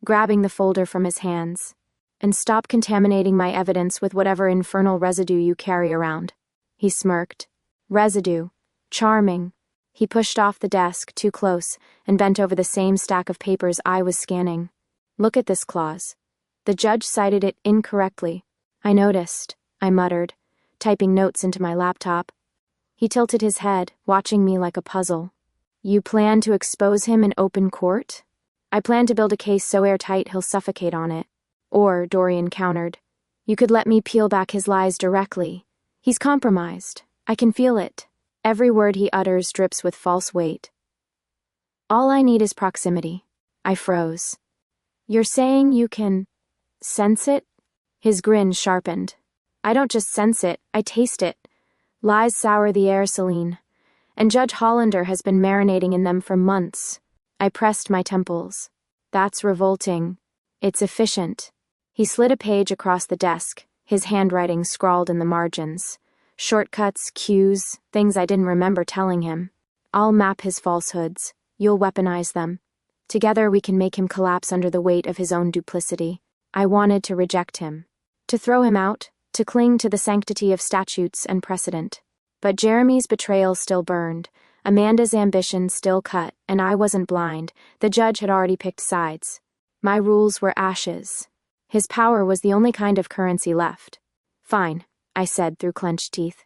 grabbing the folder from his hands. "And stop contaminating my evidence with whatever infernal residue you carry around." He smirked. "Residue. Charming." He pushed off the desk, too close, and bent over the same stack of papers I was scanning. "Look at this clause. The judge cited it incorrectly." "I noticed," I muttered, typing notes into my laptop. He tilted his head, watching me like a puzzle. "You plan to expose him in open court?" "I plan to build a case so airtight he'll suffocate on it." "Or," Dorian countered, "you could let me peel back his lies directly. He's compromised. I can feel it. Every word he utters drips with false weight." "All I need is proximity." I froze. "You're saying you can sense it?" His grin sharpened. "I don't just sense it, I taste it. Lies sour the air, Selene. And Judge Hollander has been marinating in them for months." I pressed my temples. "That's revolting. It's efficient." He slid a page across the desk, his handwriting scrawled in the margins. Shortcuts, cues, things I didn't remember telling him. "I'll map his falsehoods. You'll weaponize them. Together we can make him collapse under the weight of his own duplicity." I wanted to reject him. To throw him out, to cling to the sanctity of statutes and precedent. But Jeremy's betrayal still burned, Amanda's ambition still cut, and I wasn't blind. The judge had already picked sides. My rules were ashes. His power was the only kind of currency left. "Fine," I said through clenched teeth.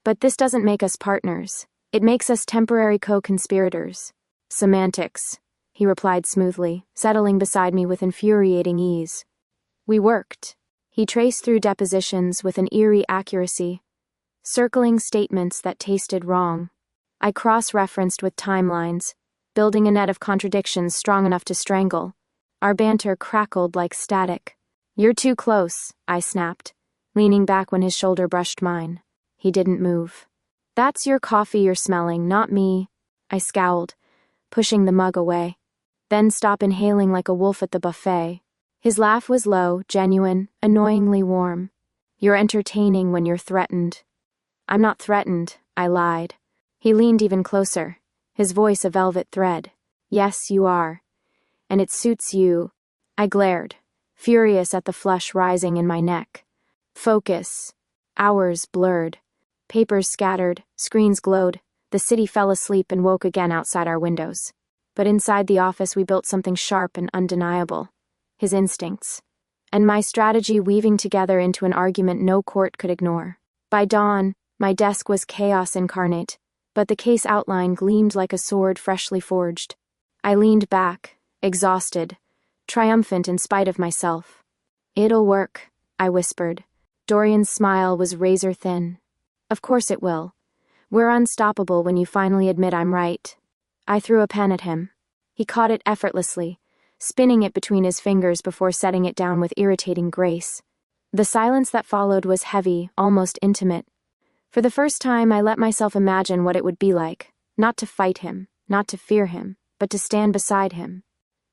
"But this doesn't make us partners. It makes us temporary co-conspirators." "Semantics," he replied smoothly, settling beside me with infuriating ease. We worked. He traced through depositions with an eerie accuracy, circling statements that tasted wrong. I cross-referenced with timelines, building a net of contradictions strong enough to strangle. Our banter crackled like static. You're too close, I snapped, leaning back when his shoulder brushed mine. He didn't move. That's your coffee you're smelling, not me, I scowled, pushing the mug away. Then stop inhaling like a wolf at the buffet. His laugh was low, genuine, annoyingly warm. You're entertaining when you're threatened. I'm not threatened, I lied. He leaned even closer, his voice a velvet thread. Yes, you are. And it suits you. I glared, furious at the flush rising in my neck. Focus. Hours blurred. Papers scattered, screens glowed. The city fell asleep and woke again outside our windows. But inside the office we built something sharp and undeniable. His instincts. And my strategy weaving together into an argument no court could ignore. By dawn, my desk was chaos incarnate, but the case outline gleamed like a sword freshly forged. I leaned back, exhausted, triumphant in spite of myself. It'll work, I whispered. Dorian's smile was razor thin. Of course it will. We're unstoppable when you finally admit I'm right. I threw a pen at him. He caught it effortlessly, spinning it between his fingers before setting it down with irritating grace. The silence that followed was heavy, almost intimate. For the first time, I let myself imagine what it would be like, not to fight him, not to fear him, but to stand beside him.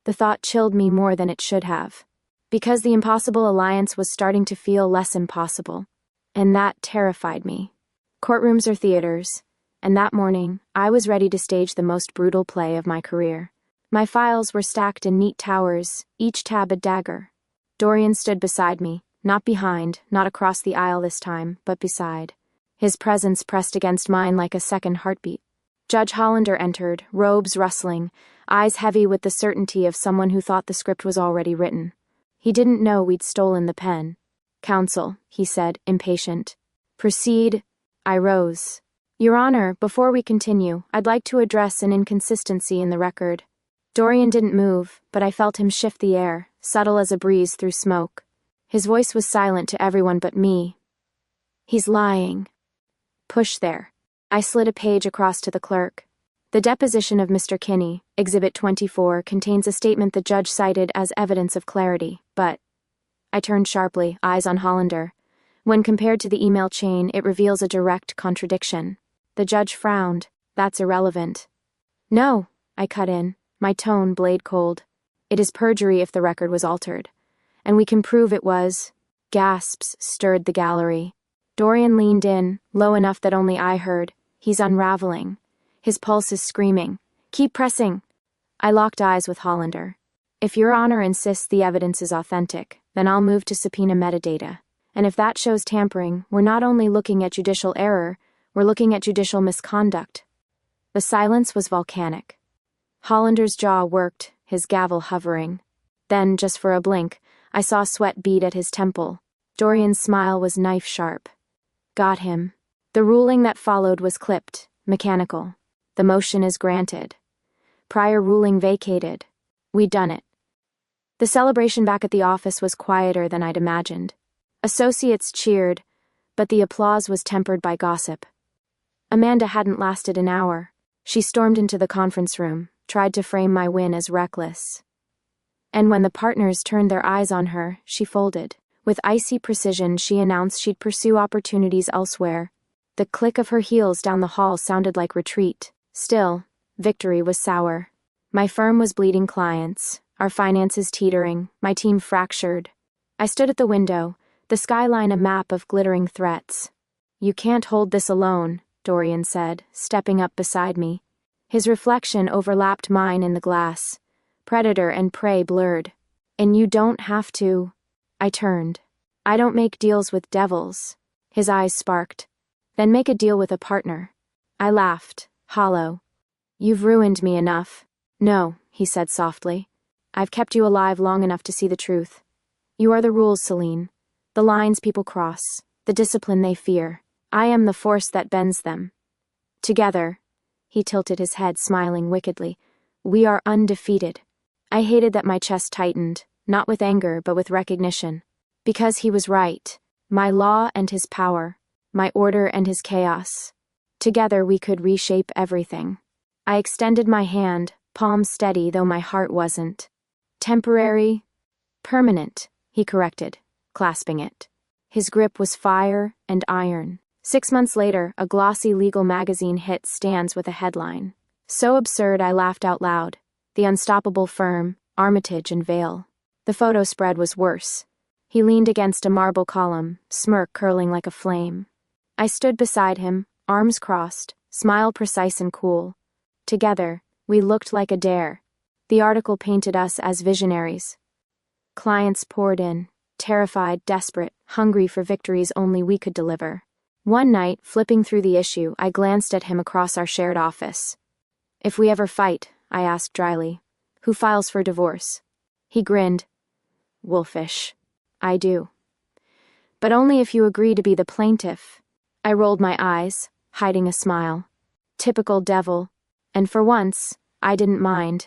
The thought chilled me more than it should have, because the impossible alliance was starting to feel less impossible, and that terrified me. Courtrooms are theaters, and that morning, I was ready to stage the most brutal play of my career. My files were stacked in neat towers, each tab a dagger. Dorian stood beside me, not behind, not across the aisle this time, but beside. His presence pressed against mine like a second heartbeat. Judge Hollander entered, robes rustling, eyes heavy with the certainty of someone who thought the script was already written. He didn't know we'd stolen the pen. Counsel, he said, impatient. Proceed. I rose. Your Honor, before we continue, I'd like to address an inconsistency in the record. Dorian didn't move, but I felt him shift the air, subtle as a breeze through smoke. His voice was silent to everyone but me. He's lying. Push there. I slid a page across to the clerk. The deposition of Mr. Kinney, Exhibit 24, contains a statement the judge cited as evidence of clarity, but... I turned sharply, eyes on Hollander. When compared to the email chain, it reveals a direct contradiction. The judge frowned. That's irrelevant. No, I cut in, my tone blade cold. It is perjury if the record was altered. And we can prove it was. Gasps stirred the gallery. Dorian leaned in, low enough that only I heard. He's unraveling. His pulse is screaming. Keep pressing. I locked eyes with Hollander. If Your Honor insists the evidence is authentic, then I'll move to subpoena metadata. And if that shows tampering, we're not only looking at judicial error, we're looking at judicial misconduct. The silence was volcanic. Hollander's jaw worked, his gavel hovering. Then, just for a blink, I saw sweat bead at his temple. Dorian's smile was knife-sharp. Got him. The ruling that followed was clipped, mechanical. The motion is granted. Prior ruling vacated. We'd done it. The celebration back at the office was quieter than I'd imagined. Associates cheered, but the applause was tempered by gossip. Amanda hadn't lasted an hour. She stormed into the conference room, tried to frame my win as reckless. And when the partners turned their eyes on her, she folded. With icy precision, she announced she'd pursue opportunities elsewhere. The click of her heels down the hall sounded like retreat. Still, victory was sour. My firm was bleeding clients, our finances teetering, my team fractured. I stood at the window, the skyline a map of glittering threats. You can't hold this alone, Dorian said, stepping up beside me. His reflection overlapped mine in the glass. Predator and prey blurred. And you don't have to. I turned. I don't make deals with devils. His eyes sparked. Then make a deal with a partner. I laughed, hollow. You've ruined me enough. No, he said softly. I've kept you alive long enough to see the truth. You are the rules, Selene. The lines people cross. The discipline they fear. I am the force that bends them. Together, he tilted his head, smiling wickedly, we are undefeated. I hated that my chest tightened, not with anger but with recognition. Because he was right. My law and his power. My order and his chaos. Together we could reshape everything. I extended my hand, palm steady though my heart wasn't. Temporary, permanent, he corrected, clasping it. His grip was fire and iron. 6 months later, a glossy legal magazine hit stands with a headline. So absurd I laughed out loud. The unstoppable firm, Armitage and Vale. The photo spread was worse. He leaned against a marble column, smirk curling like a flame. I stood beside him, arms crossed, smile precise and cool. Together, we looked like a dare. The article painted us as visionaries. Clients poured in, terrified, desperate, hungry for victories only we could deliver. One night, flipping through the issue, I glanced at him across our shared office. "If we ever fight," I asked dryly, "who files for divorce?" He grinned. "Wolfish. I do. But only if you agree to be the plaintiff." I rolled my eyes, hiding a smile. Typical devil. And for once, I didn't mind.